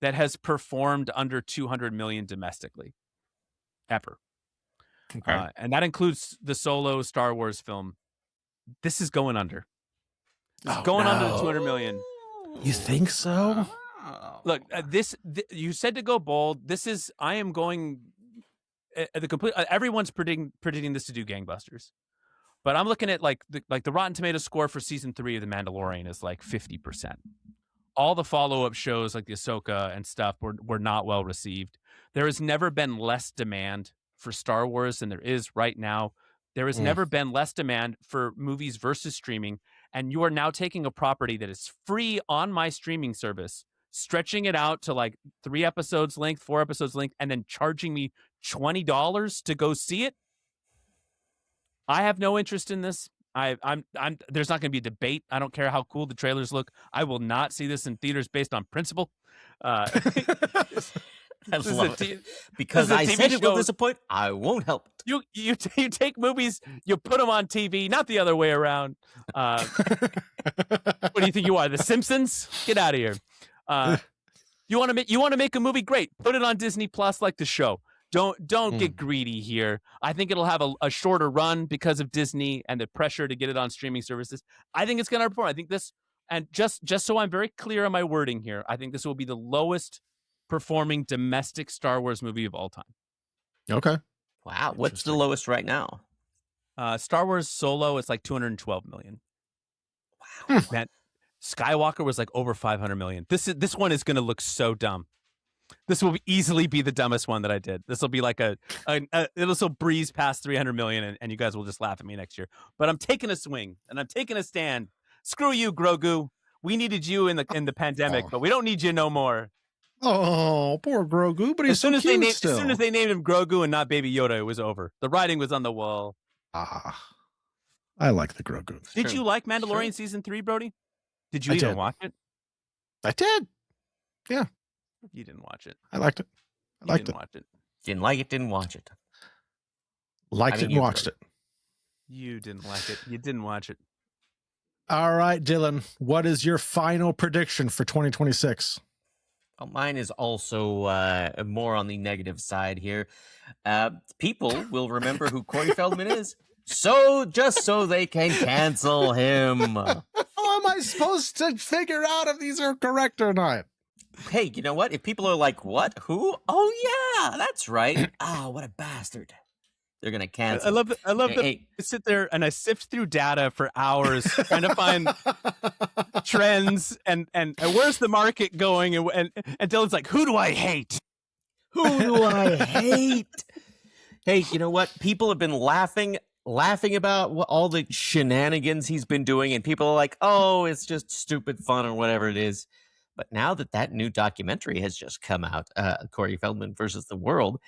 that has performed under 200 million domestically, ever. Okay. And that includes the solo Star Wars film. This is going under. It's going under the 200 million. You think so? Look, you said to go bold. I am going the complete. Everyone's predicting this to do gangbusters, but I'm looking at like the Rotten Tomatoes score for season 3 of The Mandalorian is like 50%. All the follow-up shows like the Ahsoka and stuff were not well received. There has never been less demand for Star Wars than there is right now. There has never been less demand for movies versus streaming, and you are now taking a property that is free on my streaming service, stretching it out to like 3 episodes length, 4 episodes length, and then charging me $20 to go see it. I have no interest in this. I'm there's not going to be a debate. I don't care how cool the trailers look. I will not see this in theaters based on principle. I love it. Because I said it will disappoint, I won't help it. You take movies, you put them on TV, not the other way around. What do you think you are, The Simpsons? Get out of here. You want to make a movie? Great, put it on Disney Plus like the show. Don't get greedy here. I think it'll have a shorter run because of Disney and the pressure to get it on streaming services. I think it's going to perform. I think this, and just so I'm very clear on my wording here, I think this will be the lowest performing domestic Star Wars movie of all time. Okay. Wow. What's the lowest right now? Star Wars Solo is like 212 million. Wow. Man, Skywalker was like over 500 million. This one is going to look so dumb. This will easily be the dumbest one that I did. This will be like it'll breeze past 300 million, and you guys will just laugh at me next year. But I'm taking a swing and I'm taking a stand. Screw you, Grogu. We needed you in the pandemic, but we don't need you no more. Oh, poor Grogu, but he's so cute still. As soon as they named him Grogu and not Baby Yoda, it was over. The writing was on the wall. I like the Grogu. Did you like Mandalorian season 3, Brody? Did you even watch it? I did. Yeah. You didn't watch it. I liked it. Watch it. Didn't like it, didn't watch it. Liked it and watched it. You didn't like it. You didn't watch it. All right, Dylan, what is your final prediction for 2026? Well, mine is also more on the negative side here. People will remember who Corey Feldman is, just so they can cancel him. How am I supposed to figure out if these are correct or not? Hey, you know what? If people are like, what? Who? Oh, yeah, that's right. What a bastard. They're going to cancel. I love that I sit there and I sift through data for hours trying to find trends and where's the market going? And Dylan's like, who do I hate? Who do I hate? Hey, you know what? People have been laughing about all the shenanigans he's been doing, and people are like, oh, it's just stupid fun or whatever it is. But now that new documentary has just come out, Corey Feldman versus the World,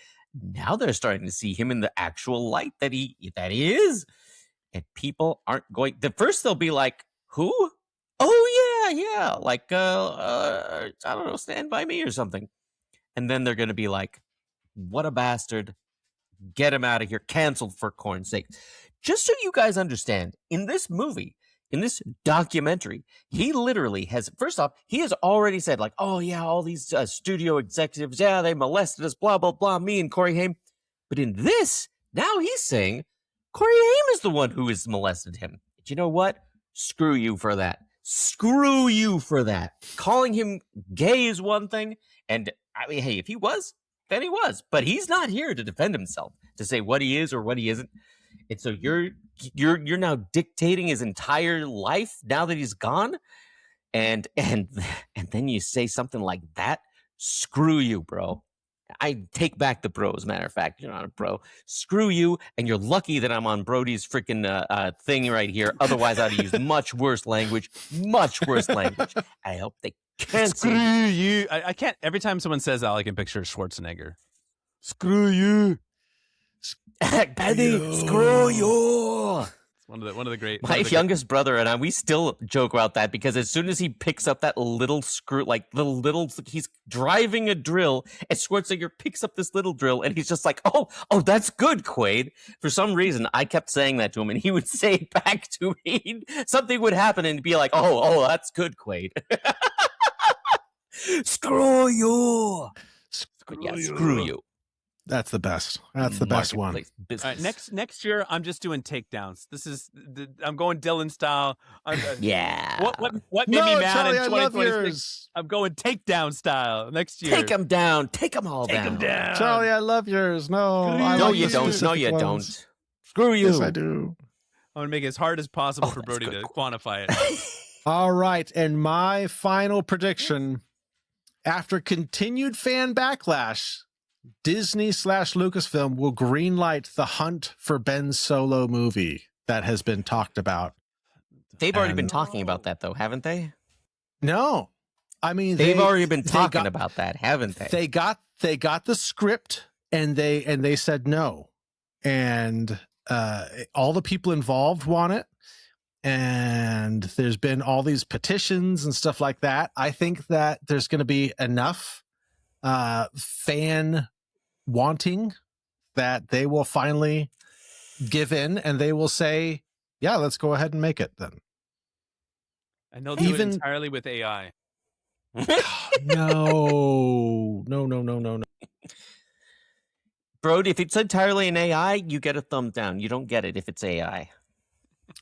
now they're starting to see him in the actual light that he is. And people aren't going... First they'll be like, who? Oh, yeah. Like, I don't know, Stand By Me or something. And then they're going to be like, what a bastard. Get him out of here. Canceled for corn's sake. Just so you guys understand, in this movie... In this documentary, he literally has, first off, he has already said, like, oh, yeah, all these studio executives, yeah, they molested us, blah, blah, blah, me and Corey Haim. But in this, now he's saying Corey Haim is the one who has molested him. But you know what? Screw you for that. Screw you for that. Calling him gay is one thing. And, I mean, hey, if he was, then he was. But he's not here to defend himself, to say what he is or what he isn't. And so you're now dictating his entire life now that he's gone, and then you say something like that. Screw you, bro. I take back the bro, as a matter of fact. You're not a bro. Screw you, and you're lucky that I'm on Brody's freaking thing right here. Otherwise, I'd use much worse language. Much worse language. I hope they cancel Screw you. I can't. Every time someone says that, I can picture Schwarzenegger. Screw you. Penny, screw you. One of the great. My youngest brother and I, we still joke about that because as soon as he picks up that little screw, he's driving a drill, and Schwarzenegger picks up this little drill, and he's just like, "Oh, that's good, Quaid." For some reason, I kept saying that to him, and he would say it back to me. Something would happen, and he'd be like, "Oh, that's good, Quaid." Screw you. Screw you. That's the best. That's the best one. All right, next year, I'm just doing takedowns. I'm going Dylan style. Yeah. What made me mad in 2026? I'm going takedown style next year. Take them down. Take them all down. Take them down. Charlie, I love yours. No, you don't. No, you don't. Screw you. Yes, I do. I'm going to make it as hard as possible for Brody to quantify it. All right. And my final prediction, after continued fan backlash, Disney / Lucasfilm will greenlight the Hunt for Ben Solo movie that has been talked about. They've already been talking about that, though, haven't they? No, I mean they've already been talking about that, haven't they? They got the script and they said no, and all the people involved want it, and there's been all these petitions and stuff like that. I think that there's going to be enough fan wanting that they will finally give in, and they will say, yeah, let's go ahead and make it then. And they'll do it entirely with AI. No. Brody, if it's entirely an AI, you get a thumbs down. You don't get it if it's AI.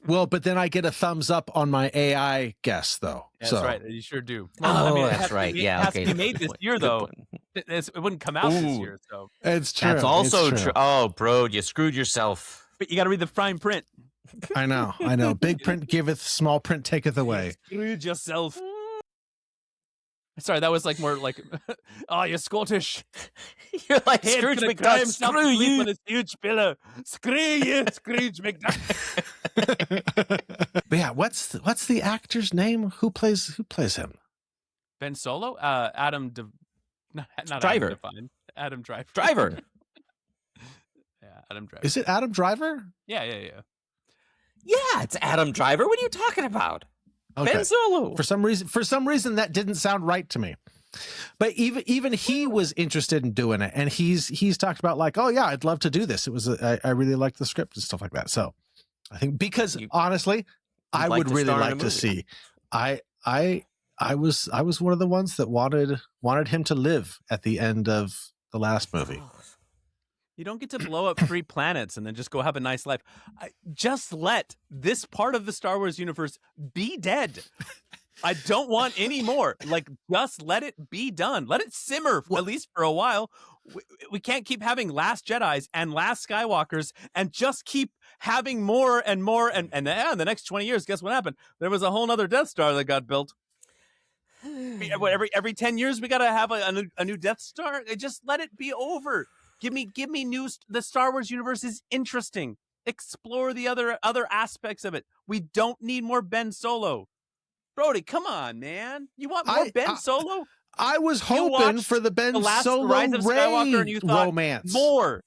Well, but then I get a thumbs up on my AI guess, though. That's right. You sure do. That's right. It has to be made this year, though. It wouldn't come out this year. So it's true. That's also true. Oh, bro, you screwed yourself. But you got to read the fine print. I know. Big print giveth, small print taketh away. Screwed yourself. Sorry, that was more like, oh, you're Scottish. You're like Scrooge McDuck. Screw you with his huge pillow. Screw you, Scrooge McDuck. But yeah, what's the actor's name? Who plays him? Ben Solo? Adam not Driver. Adam Driver. Driver. Yeah, Adam Driver. Is it Adam Driver? Yeah. Yeah, it's Adam Driver. What are you talking about? Okay. Ben Solo. For some reason, that didn't sound right to me. But even he was interested in doing it, and he's talked about like, oh yeah, I'd love to do this. It was I really liked the script and stuff like that. So I think because honestly, I would really like to see. I was one of the ones that wanted him to live at the end of the last movie. You don't get to blow up 3 planets and then just go have a nice life. Just let this part of the Star Wars universe be dead. I don't want any more. Just let it be done. Let it simmer at least for a while. We can't keep having Last Jedis and Last Skywalkers and just keep having more and more. And in the next 20 years, guess what happened? There was a whole nother Death Star that got built. Every 10 years, we got to have a new Death Star. Just let it be over. Give me news. The Star Wars universe is interesting. Explore the other aspects of it. We don't need more Ben Solo. Brody, come on, man. You want more Ben Solo? I was hoping for the Ben Solo Rey romance. More.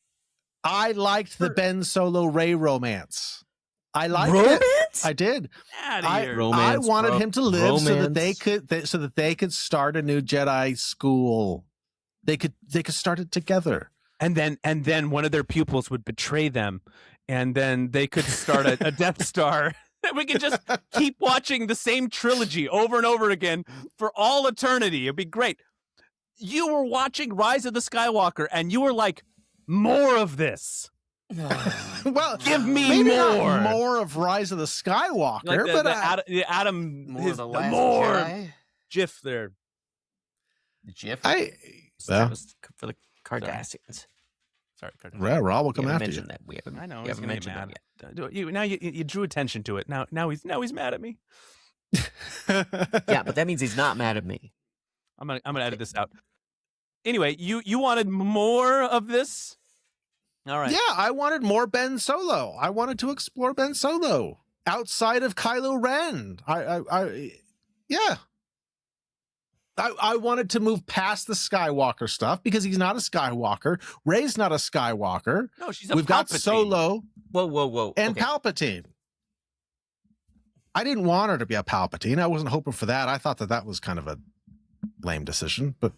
I liked the Ben Solo Rey romance. I liked it. I did. I wanted him to live so that they could start a new Jedi school. They could start it together. And then one of their pupils would betray them, and then they could start a Death Star. We could just keep watching the same trilogy over and over again for all eternity. It'd be great. You were watching Rise of the Skywalker, and you were like, more of this. Well, give me more of Rise of the Skywalker, the Adam more his, the more Jedi? GIF there. The GIF. That was for the Cardassians. Sorry, Cardassians. Rob will come after you. That. I know. We haven't mentioned that yet. Now you drew attention to it. Now he's mad at me. Yeah, but that means he's not mad at me. I'm gonna edit this out. anyway, you wanted more of this? All right. Yeah, I wanted more Ben Solo. I wanted to explore Ben Solo outside of Kylo Ren. I wanted to move past the Skywalker stuff because he's not a Skywalker. Rey's not a Skywalker. No, she's a We've Palpatine. got Solo. Whoa. And okay. Palpatine. I didn't want her to be a Palpatine. I wasn't hoping for that. I thought that was kind of a lame decision, but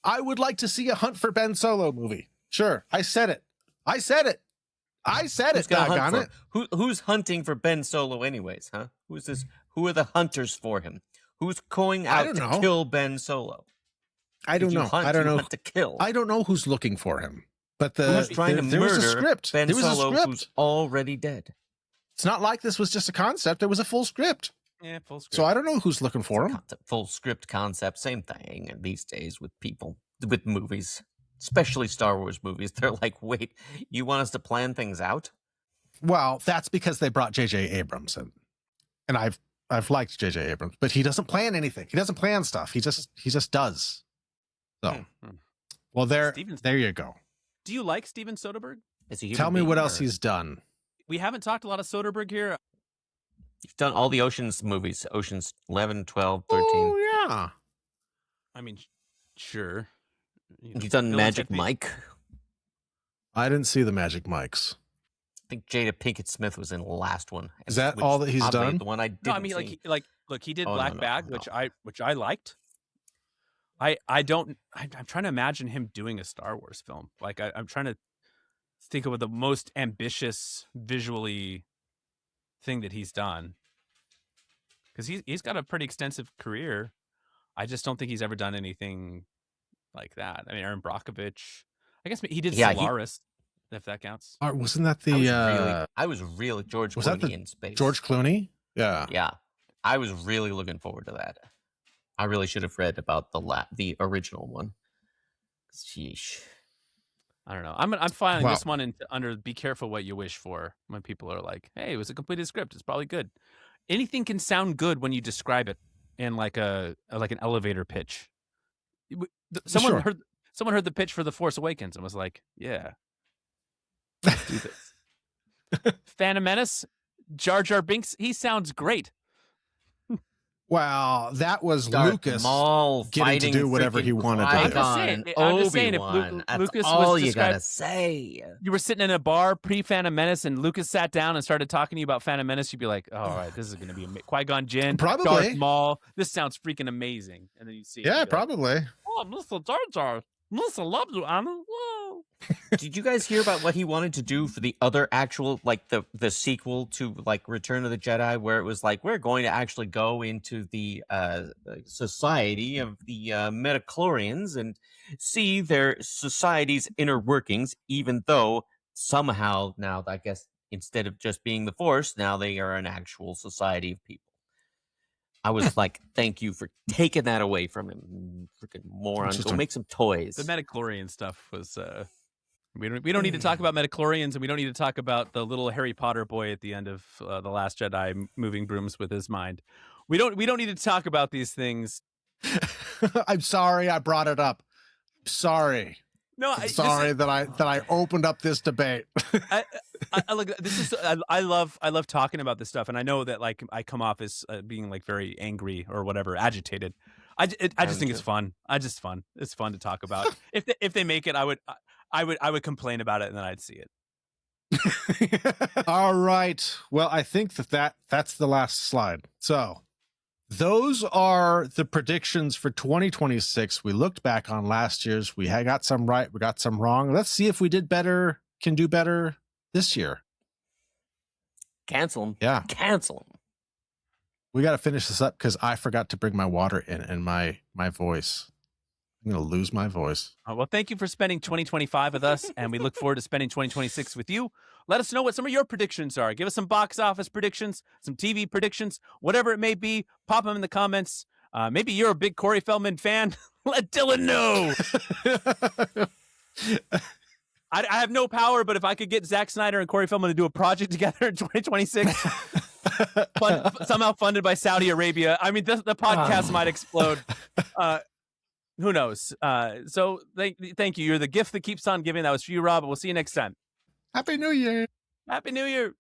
I would like to see a Hunt for Ben Solo movie. Sure. I said it. Doggone it. Who's hunting for Ben Solo anyways, huh? Who's this? Who are the hunters for him? Who's going out to kill Ben Solo? I don't know. I don't know. To kill. I don't know who's looking for him. But who's trying to murder was a script. Ben Solo, who's already dead. It's not like this was just a concept. It was a full script. Yeah, full script. So I don't know who's looking for him. Full script concept, same thing these days with people, with movies, especially Star Wars movies. They're like, wait, you want us to plan things out? Well, that's because they brought J.J. Abrams in. And I've liked J.J. Abrams, but he doesn't plan anything. He doesn't plan stuff. He just does. So, well, there you go. Do you like Steven Soderbergh? Tell me what else he's done. We haven't talked a lot of Soderbergh here. You've done all the Oceans movies. Oceans 11, 12, 13. Oh, yeah. I mean, sure. You've done Magic Mike. I didn't see the Magic Mikes. I think Jada Pinkett Smith was in the last one. Is that all that he's done? The one I didn't No, I mean, see. look, he did Black Bag, which I liked. I'm trying to imagine him doing a Star Wars film. Like I'm trying to think of the most ambitious visually thing that he's done, because he's got a pretty extensive career. I just don't think he's ever done anything like that. I mean, Aaron Brockovich, I guess he did Solaris, if that counts. Wasn't that the? I was really George Clooney in space. George Clooney, yeah. I was really looking forward to that. I really should have read about the original one. Sheesh. I don't know. I'm filing this one under "Be careful what you wish for." When people are like, "Hey, it was a completed script. It's probably good." Anything can sound good when you describe it in like an elevator pitch. Someone heard the pitch for The Force Awakens and was like, "Yeah, let's do this." Phantom Menace, Jar Jar Binks. He sounds great. Wow, that was Lucas getting to do whatever he wanted to do. I'm just saying, if Lucas all you gotta say. You were sitting in a bar pre-Phantom Menace, and Lucas sat down and started talking to you about Phantom Menace, you'd be like, oh, all right, this is going to be Qui-Gon Jinn, probably. Darth Maul. This sounds freaking amazing. And then you see, probably. Like, oh, Mr. Jar Jar, Mr. loves you, Anna. Whoa. Did you guys hear about what he wanted to do for the other actual, like the sequel to like Return of the Jedi, where it was like, we're going to actually go into the society of the midichlorians and see their society's inner workings, even though somehow now, I guess, instead of just being the Force, now they are an actual society of people. I was like, thank you for taking that away from him. Freaking moron. Go make some toys. The midichlorian stuff was... We don't need to talk about midichlorians, and we don't need to talk about the little Harry Potter boy at the end of The Last Jedi moving brooms with his mind. We don't need to talk about these things. I'm sorry I brought it up. Sorry. No, I'm sorry that I opened up this debate. I love talking about this stuff, and I know that like I come off as being like very angry or whatever, agitated. I just think it's fun. It's fun to talk about. If they make it, I would complain about it, and then I'd see it. All right. Well, I think that's the last slide. So those are the predictions for 2026. We looked back on last year's. We got some right. We got some wrong. Let's see if we can do better this year. Cancel them. Yeah. Cancel them. We got to finish this up because I forgot to bring my water in and my voice. I'm going to lose my voice. Well, thank you for spending 2025 with us, and we look forward to spending 2026 with you. Let us know what some of your predictions are. Give us some box office predictions, some TV predictions, whatever it may be. Pop them in the comments. Maybe you're a big Corey Feldman fan. Let Dylan know. I have no power, but if I could get Zack Snyder and Corey Feldman to do a project together in 2026, somehow funded by Saudi Arabia, I mean, the podcast might explode. who knows? So thank you. You're the gift that keeps on giving. That was for you, Rob. We'll see you next time. Happy New Year. Happy New Year.